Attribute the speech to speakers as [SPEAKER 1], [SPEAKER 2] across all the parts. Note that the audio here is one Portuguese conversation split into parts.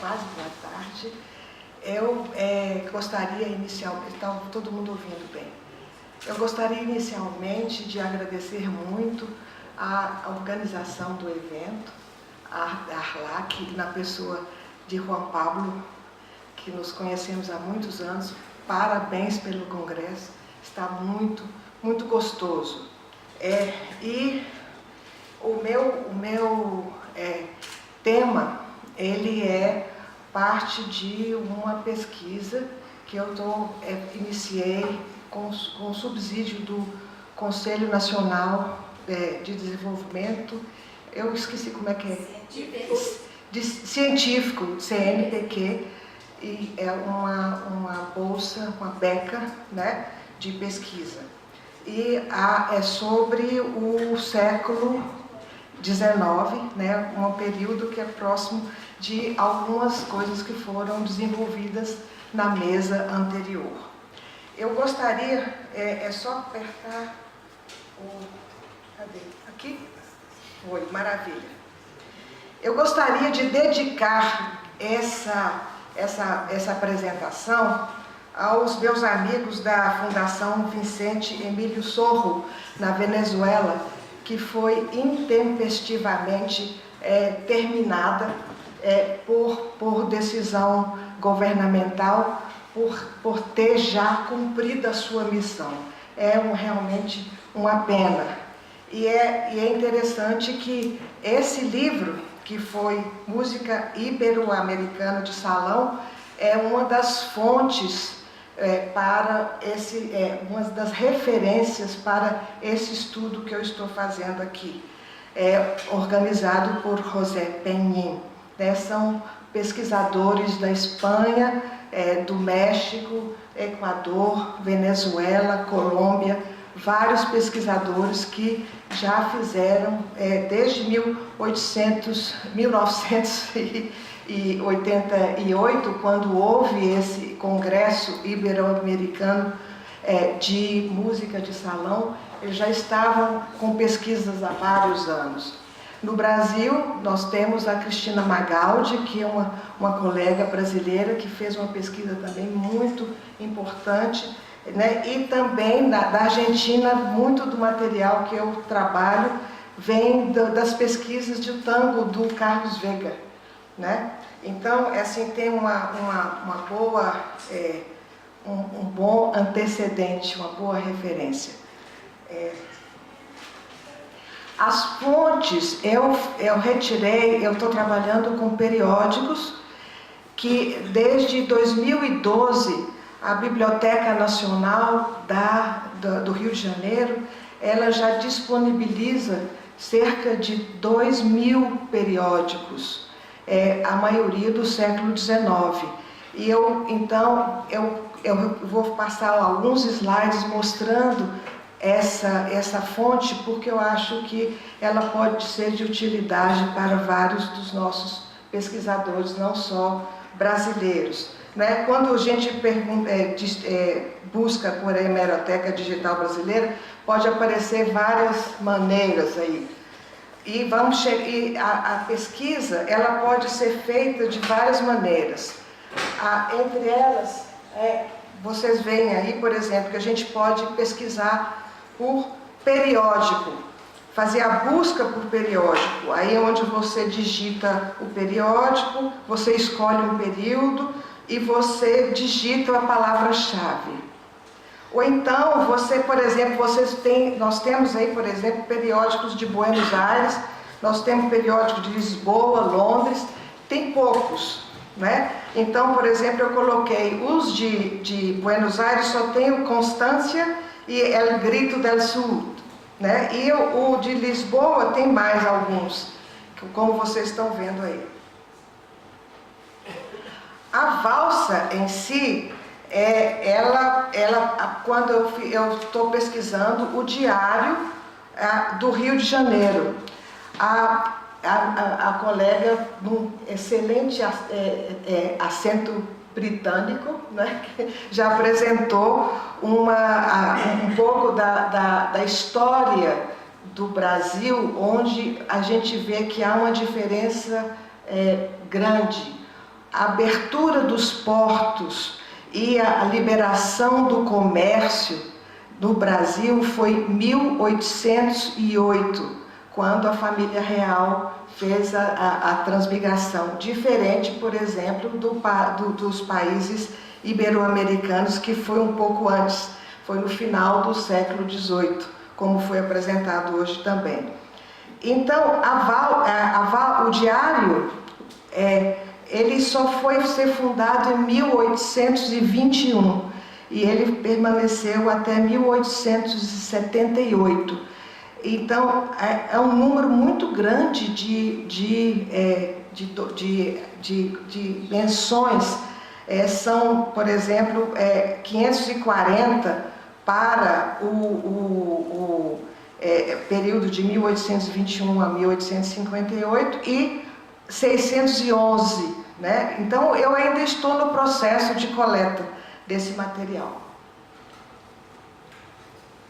[SPEAKER 1] quase boa tarde. Eu gostaria inicialmente, está todo mundo ouvindo bem, eu gostaria inicialmente de agradecer muito a organização do evento, a ARLAC, na pessoa de Juan Pablo, que nos conhecemos há muitos anos. Parabéns pelo congresso, está muito gostoso. E o meu tema, ele é parte de uma pesquisa que eu iniciei com subsídio do Conselho Nacional de Desenvolvimento, eu esqueci como é que é, científico, CNPq, e é uma bolsa, uma beca, né, de pesquisa. E é sobre o século XIX, né, um período que é próximo de algumas coisas que foram desenvolvidas na mesa anterior. Eu gostaria, é só apertar cadê? Aqui? Foi, maravilha. Eu gostaria de dedicar essa apresentação aos meus amigos da Fundação Vicente Emílio Sorro, na Venezuela, que foi intempestivamente terminada por decisão governamental, por ter já cumprido a sua missão. Realmente uma pena. E é interessante que esse livro, que foi Música Ibero-Americana de Salão, é uma das fontes para uma das referências para esse estudo que eu estou fazendo aqui. Organizado por José Peñín. São pesquisadores da Espanha, do México, Equador, Venezuela, Colômbia, vários pesquisadores que já fizeram, desde 1988, quando houve esse Congresso Ibero-Americano de Música de Salão, eles já estavam com pesquisas há vários anos. No Brasil, nós temos a Cristina Magaldi, que é uma colega brasileira que fez uma pesquisa também muito importante, né? E também da Argentina, muito do material que eu trabalho vem das pesquisas de tango do Carlos Vega, né? Então, assim, tem um bom antecedente, uma boa referência. As fontes, eu retirei, eu estou trabalhando com periódicos que desde 2012 a Biblioteca Nacional do Rio de Janeiro, ela já disponibiliza cerca de 2.000 periódicos, a maioria do século XIX. E então eu vou passar alguns slides mostrando essa fonte, porque eu acho que ela pode ser de utilidade para vários dos nossos pesquisadores, não só brasileiros. Né? Quando a gente busca por a Hemeroteca Digital Brasileira, pode aparecer várias maneiras aí. E a pesquisa, ela pode ser feita de várias maneiras. Entre elas, vocês veem aí, por exemplo, que a gente pode pesquisar por periódico, fazer a busca por periódico. Aí é onde você digita o periódico, você escolhe um período e você digita a palavra-chave. Ou então, você, por exemplo, nós temos aí, por exemplo, periódicos de Buenos Aires, nós temos periódicos de Lisboa, Londres, tem poucos, né? Então, por exemplo, eu coloquei os de Buenos Aires, só tem o Constância e El Grito del Sur, né? E o de Lisboa tem mais alguns, como vocês estão vendo aí. A valsa em si, quando eu estou pesquisando o diário do Rio de Janeiro, a colega, num excelente acento britânico, né, que já apresentou um pouco da história do Brasil, onde a gente vê que há uma diferença grande. a abertura dos portos e a liberação do comércio no Brasil foi em 1808, quando a família real fez a transmigração, diferente, por exemplo, dos países ibero-americanos, que foi um pouco antes, foi no final do século XVIII, como foi apresentado hoje também. Então, o diário, ele só foi ser fundado em 1821 e ele permaneceu até 1878. Então, é um número muito grande de menções. São, por exemplo, 540 para o período de 1821 a 1858 e 611, né? Então, eu ainda estou no processo de coleta desse material.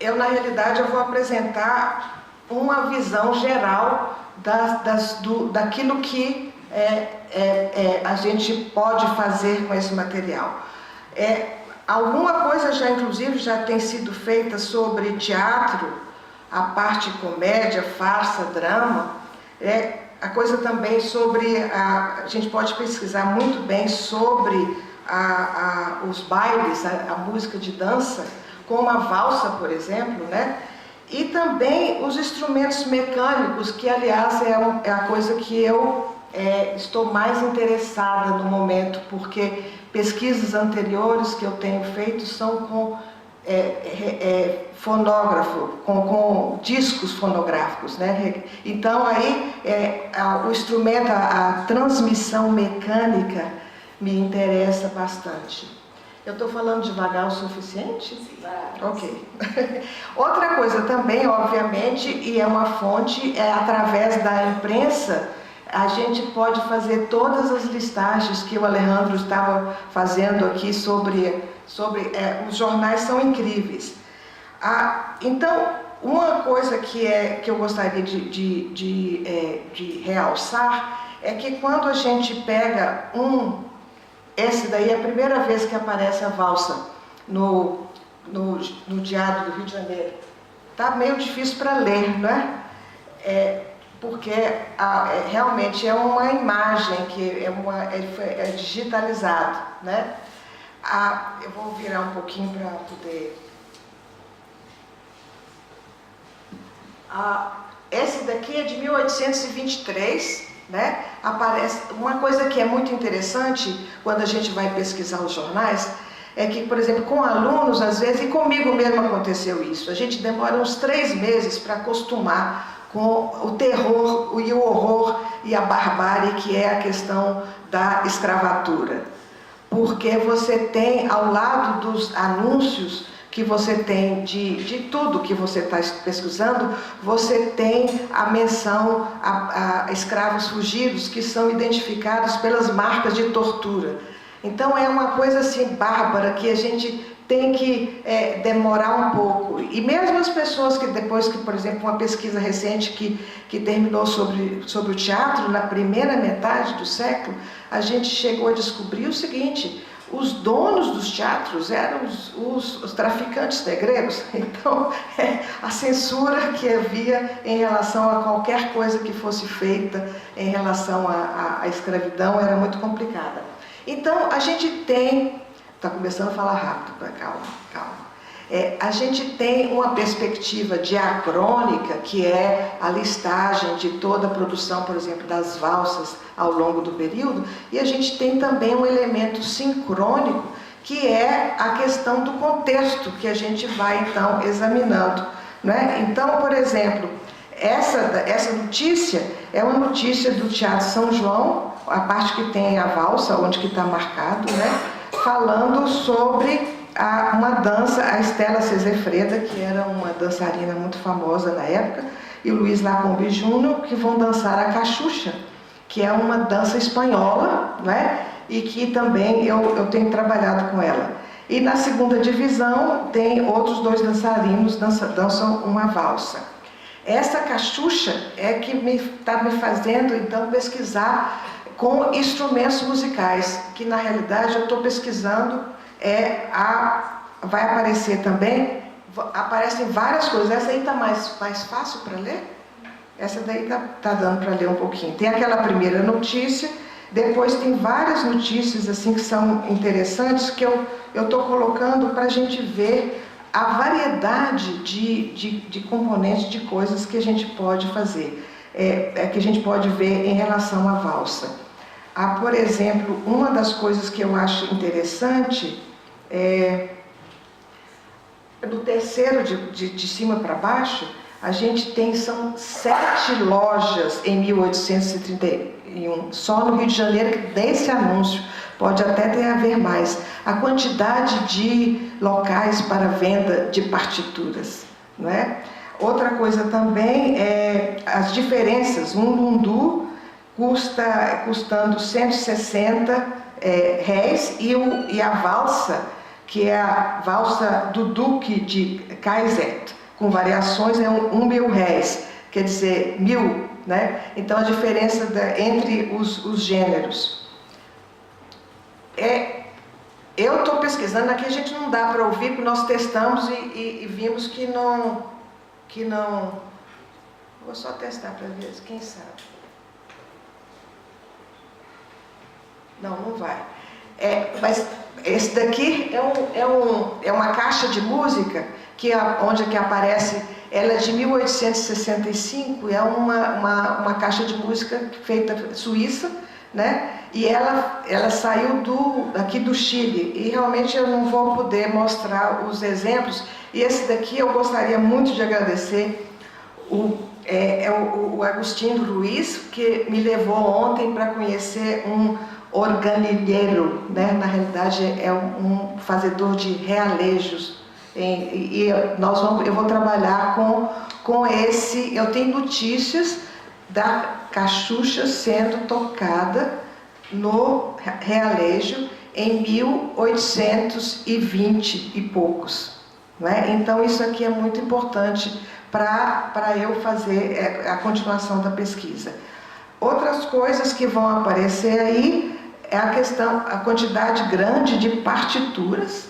[SPEAKER 1] Na realidade, eu vou apresentar uma visão geral daquilo que a gente pode fazer com esse material. Alguma coisa inclusive, já tem sido feita sobre teatro, a parte comédia, farsa, drama. A coisa também sobre, a gente pode pesquisar muito bem sobre os bailes, a música de dança, como a valsa, por exemplo, né? E também os instrumentos mecânicos, que aliás é a coisa que eu estou mais interessada no momento, porque pesquisas anteriores que eu tenho feito são com fonógrafo, com discos fonográficos, né? Então aí o instrumento, a transmissão mecânica me interessa bastante. Eu estou falando devagar o suficiente?
[SPEAKER 2] Sim.
[SPEAKER 1] Ok. Outra coisa também, obviamente, e é uma fonte, através da imprensa, a gente pode fazer todas as listagens que o Alejandro estava fazendo aqui sobre os jornais são incríveis. Então, uma coisa que eu gostaria de realçar é que quando a gente pega esse daí é a primeira vez que aparece a valsa no Diário do Rio de Janeiro. Tá meio difícil para ler, não é? Porque realmente é uma imagem que é digitalizado, né? Eu vou virar um pouquinho para poder... Esse daqui é de 1823, né? Aparece uma coisa que é muito interessante quando a gente vai pesquisar os jornais, é que, por exemplo, com alunos, às vezes, e comigo mesmo aconteceu isso, a gente demora uns 3 meses para acostumar com o terror e o horror e a barbárie que é a questão da escravatura. Porque você tem, ao lado dos anúncios que você tem de tudo que você está pesquisando, você tem a menção a escravos fugidos que são identificados pelas marcas de tortura. Então é uma coisa assim bárbara que a gente tem que demorar um pouco. E mesmo as pessoas que depois que, por exemplo, uma pesquisa recente que terminou sobre o teatro, na primeira metade do século, a gente chegou a descobrir o seguinte: os donos dos teatros eram os traficantes negreiros. Então, a censura que havia em relação a qualquer coisa que fosse feita em relação à escravidão era muito complicada. Então, a gente tem... Está começando a falar rápido, calma. A gente tem uma perspectiva diacrônica, que é a listagem de toda a produção, por exemplo, das valsas ao longo do período, e a gente tem também um elemento sincrônico, que é a questão do contexto, que a gente vai, então, examinando, né? Então, por exemplo, essa notícia é uma notícia do Teatro São João, a parte que tem a valsa, onde que está marcado, né? Falando sobre uma dança, a Estela Sesefreda, que era uma dançarina muito famosa na época, e o Luiz Lacombe Júnior, que vão dançar a cachucha, que é uma dança espanhola, né? E que também eu tenho trabalhado com ela. E na segunda divisão tem outros 2 dançarinos dançam uma valsa. Essa cachucha é que está me fazendo então pesquisar com instrumentos musicais, que na realidade eu estou pesquisando, vai aparecer também, aparecem várias coisas. Essa aí está mais fácil para ler? Essa daí tá dando para ler um pouquinho. Tem aquela primeira notícia, depois tem várias notícias assim que são interessantes, que eu estou colocando para a gente ver a variedade de componentes, de coisas que a gente pode fazer, que a gente pode ver em relação à valsa. Por exemplo, uma das coisas que eu acho interessante no terceiro de cima para baixo, a gente são 7 lojas em 1831, só no Rio de Janeiro, desse anúncio, pode até ter a ver mais, a quantidade de locais para venda de partituras, não é? Outra coisa também é as diferenças, um lundu custando 160 réis, e a valsa, que é a valsa do Duque de Kaiser, com variações, é 1.000 réis, quer dizer, 1.000, né? Então a diferença entre os gêneros. Eu estou pesquisando, aqui a gente não dá para ouvir, porque nós testamos e vimos que não. Vou só testar para ver, quem sabe. Não vai. Mas esse daqui é uma caixa de música, onde que aparece, ela é de 1865, é uma caixa de música feita suíça, né? E ela saiu aqui do Chile, e realmente eu não vou poder mostrar os exemplos. E esse daqui eu gostaria muito de agradecer o Agostinho Ruiz, que me levou ontem para conhecer um organilheiro, né? Na realidade é um fazedor de realejos, eu vou trabalhar com esse. Eu tenho notícias da cachucha sendo tocada no realejo em 1820 e poucos, não é? Então isso aqui é muito importante para eu fazer a continuação da pesquisa. Outras coisas que vão aparecer aí é a quantidade grande de partituras,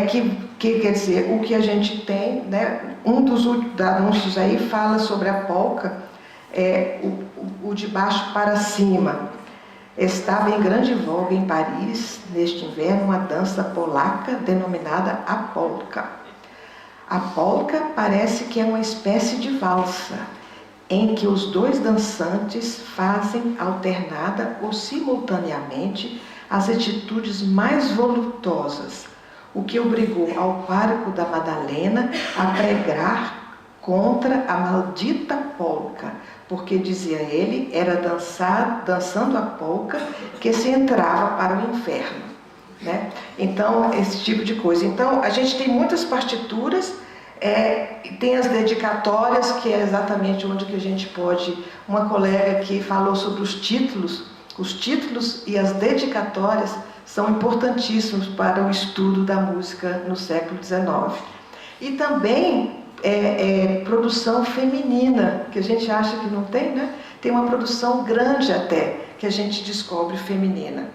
[SPEAKER 1] que quer dizer, o que a gente tem, né? Um dos anúncios aí fala sobre a polca, o de baixo para cima. Estava em grande voga em Paris, neste inverno, uma dança polaca denominada a polka. A polka parece que é uma espécie de valsa, em que os dois dançantes fazem alternada ou simultaneamente as atitudes mais voluptuosas, o que obrigou ao pároco da Madalena a pregar contra a maldita polca, porque, dizia ele, era dançando a polca que se entrava para o inferno, né? Então, esse tipo de coisa. Então, a gente tem muitas partituras, tem as dedicatórias, que é exatamente onde que a gente pode. Uma colega que falou sobre os títulos e as dedicatórias são importantíssimos para o estudo da música no século XIX. E também produção feminina, que a gente acha que não tem, né? Tem uma produção grande até, que a gente descobre feminina.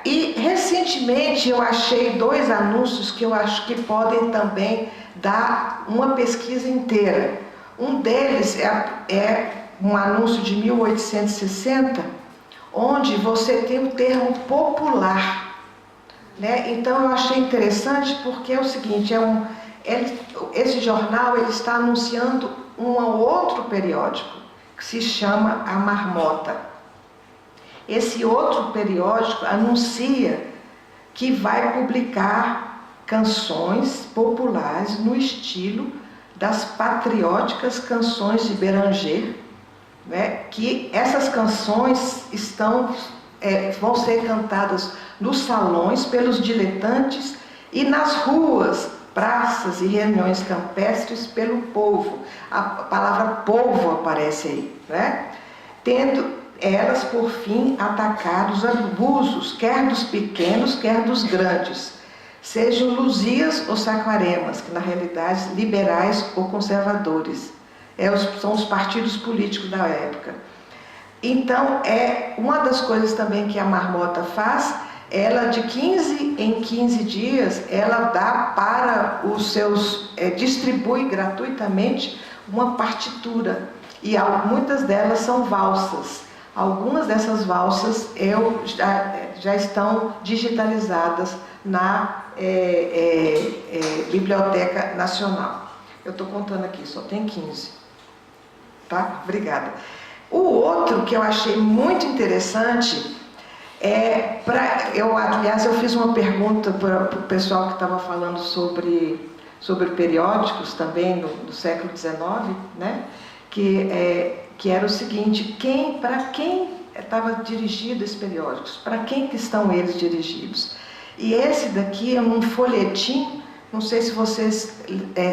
[SPEAKER 1] E recentemente eu achei 2 anúncios que eu acho que podem também dar uma pesquisa inteira. Um deles é um anúncio de 1860, onde você tem o termo popular, né? Então eu achei interessante, porque é o seguinte, esse jornal ele está anunciando um outro periódico que se chama A Marmota. Esse outro periódico anuncia que vai publicar canções populares no estilo das patrióticas canções de Beranger, né? Que essas canções vão ser cantadas nos salões pelos diletantes e nas ruas, praças e reuniões campestres pelo povo. A palavra povo aparece aí, né? Tendo elas, por fim, atacar os abusos, quer dos pequenos, quer dos grandes, sejam luzias ou saquaremas, que na realidade liberais ou conservadores, são os partidos políticos da época. Então, uma das coisas também que a Marmota faz, ela de 15 em 15 dias, ela dá para os seus, distribui gratuitamente uma partitura. E muitas delas são valsas. Algumas dessas valsas já estão digitalizadas na Biblioteca Nacional. Eu estou contando aqui, só tem 15. Tá? Obrigada. O outro que eu achei muito interessante aliás, eu fiz uma pergunta para o pessoal que estava falando sobre periódicos também do século XIX, né? Que era o seguinte: para quem estava dirigido esses periódicos? Para quem que estão eles dirigidos? E esse daqui é um folhetim. Não sei se vocês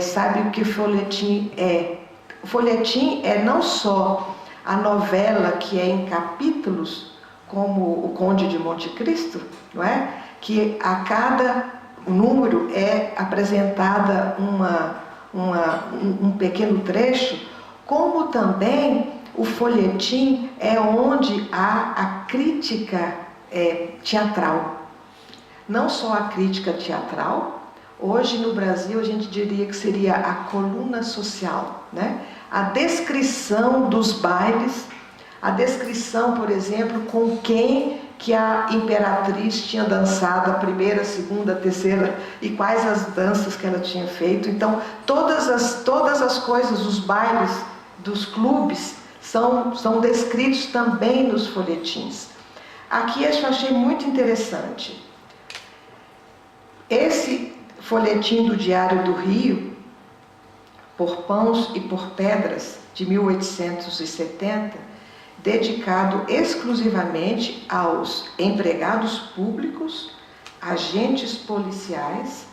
[SPEAKER 1] sabem o que folhetim é. O folhetim é não só a novela que é em capítulos, como o Conde de Monte Cristo, não é? Que a cada número é apresentada um pequeno trecho, como também o folhetim é onde há a crítica teatral. Não só a crítica teatral, hoje no Brasil a gente diria que seria a coluna social, né? A descrição dos bailes, a descrição, por exemplo, com quem que a imperatriz tinha dançado a primeira, segunda, terceira e quais as danças que ela tinha feito. Então, todas as coisas, os bailes dos clubes são descritos também nos folhetins. Aqui eu achei muito interessante. Esse folhetim do Diário do Rio, Por Pãos e por Pedras, de 1870, dedicado exclusivamente aos empregados públicos, agentes policiais,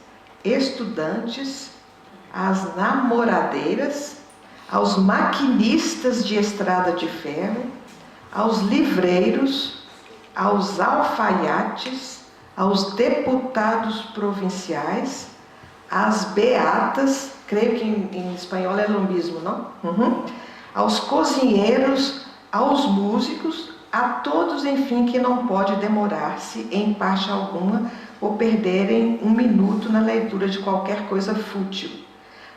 [SPEAKER 1] estudantes, às namoradeiras, aos maquinistas de estrada de ferro, aos livreiros, aos alfaiates, aos deputados provinciais, às beatas, creio que em espanhol é lo mismo, não? Aos cozinheiros, aos músicos, a todos, enfim, que não pode demorar-se em parte alguma ou perderem um minuto na leitura de qualquer coisa fútil.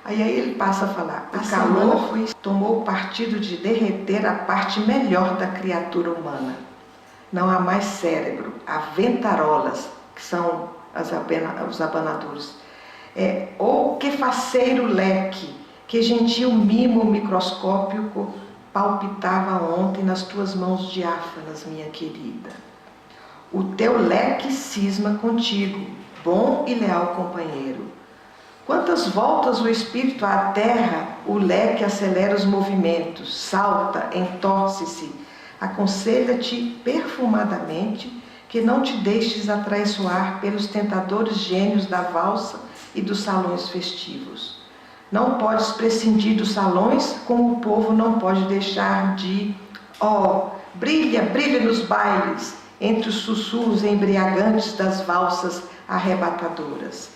[SPEAKER 1] Aí ele passa a falar: o calor tomou o partido de derreter a parte melhor da criatura humana. Não há mais cérebro, há ventarolas, que são os abanadores. Ou que faceiro leque, que gentil mimo microscópico palpitava ontem nas tuas mãos diáfanas, minha querida. O teu leque cisma contigo, bom e leal companheiro. Quantas voltas o espírito à terra, o leque acelera os movimentos, salta, entorce-se. Aconselha-te perfumadamente que não te deixes atraiçoar pelos tentadores gênios da valsa e dos salões festivos. Não podes prescindir dos salões, como o povo não pode deixar de... brilha, brilha nos bailes, entre os sussurros embriagantes das valsas arrebatadoras.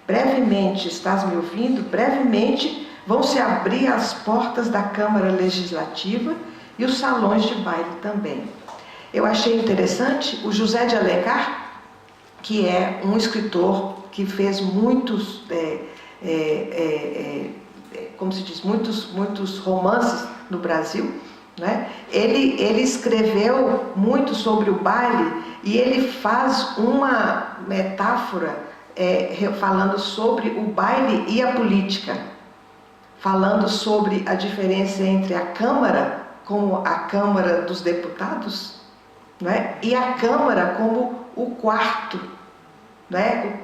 [SPEAKER 1] Brevemente, estás me ouvindo? Brevemente vão se abrir as portas da Câmara Legislativa e os salões de baile também. Eu achei interessante o José de Alencar, que é um escritor que fez muitos, como se diz, muitos romances no Brasil, né? Ele escreveu muito sobre o baile e ele faz uma metáfora falando sobre o baile e a política, falando sobre a diferença entre a Câmara, como a Câmara dos Deputados, não é? E a Câmara como o quarto, né?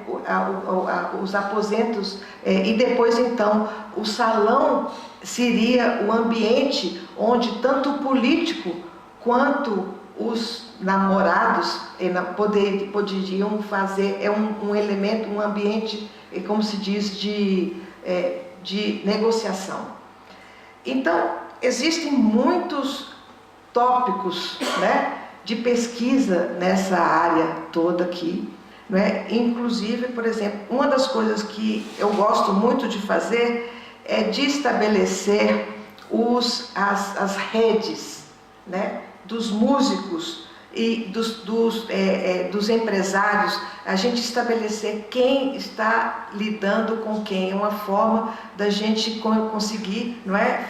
[SPEAKER 1] Os aposentos, e depois então o salão seria o ambiente onde tanto o político quanto os namorados poderiam fazer, um elemento, um ambiente, como se diz, de negociação. Então, existem muitos tópicos, né, de pesquisa nessa área toda aqui, não é? Inclusive, por exemplo, uma das coisas que eu gosto muito de fazer é de estabelecer as redes, né, dos músicos e dos empresários, a gente estabelecer quem está lidando com quem, é uma forma da gente conseguir, não é,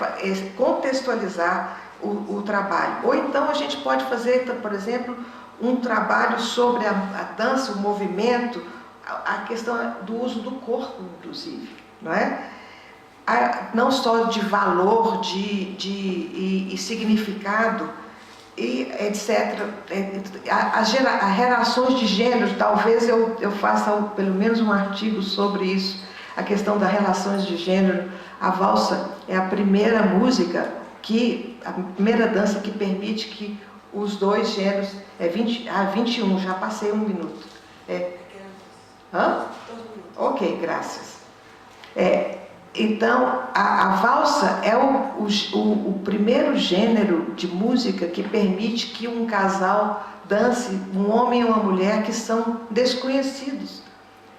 [SPEAKER 1] contextualizar o trabalho. Ou então a gente pode fazer, por exemplo, um trabalho sobre a dança, o movimento, a questão do uso do corpo, inclusive, não é? Não só de valor, e significado, e etc. As relações de gênero, talvez eu faça pelo menos um artigo sobre isso, a questão das relações de gênero. A valsa é a primeira música, a primeira dança que permite que os dois gêneros... 21, já passei 1 minuto. Hã? Ok, graças. Então, a valsa é o primeiro gênero de música que permite que um casal dance, um homem e uma mulher que são desconhecidos.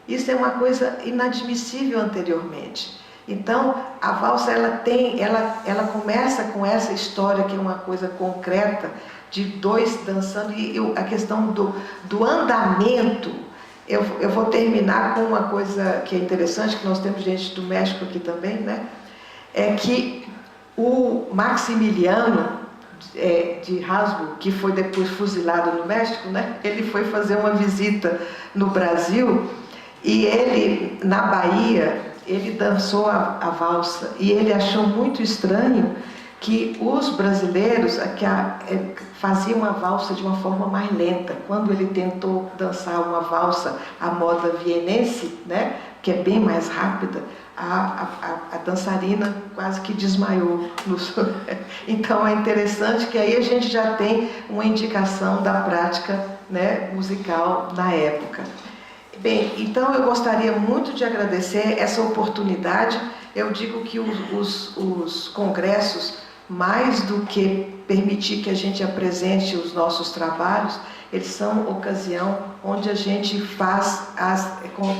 [SPEAKER 1] Isso é uma coisa inadmissível anteriormente. Então, a valsa ela começa com essa história, que é uma coisa concreta, de dois dançando, e a questão do andamento. Eu vou terminar com uma coisa que é interessante, que nós temos gente do México aqui também, né? É que o Maximiliano de Habsburgo, que foi depois fuzilado no México, né? Ele foi fazer uma visita no Brasil, e ele, na Bahia, ele dançou a valsa, e ele achou muito estranho que os brasileiros faziam a valsa de uma forma mais lenta. Quando ele tentou dançar uma valsa à moda vienense, né, que é bem mais rápida, a dançarina quase que desmaiou. Então é interessante que aí a gente já tem uma indicação da prática, né, musical na época. Bem, então eu gostaria muito de agradecer essa oportunidade. Eu digo que os congressos, mais do que permitir que a gente apresente os nossos trabalhos, eles são ocasião onde a gente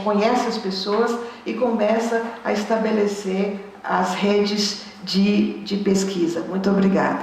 [SPEAKER 1] conhece as pessoas e começa a estabelecer as redes de pesquisa. Muito obrigada.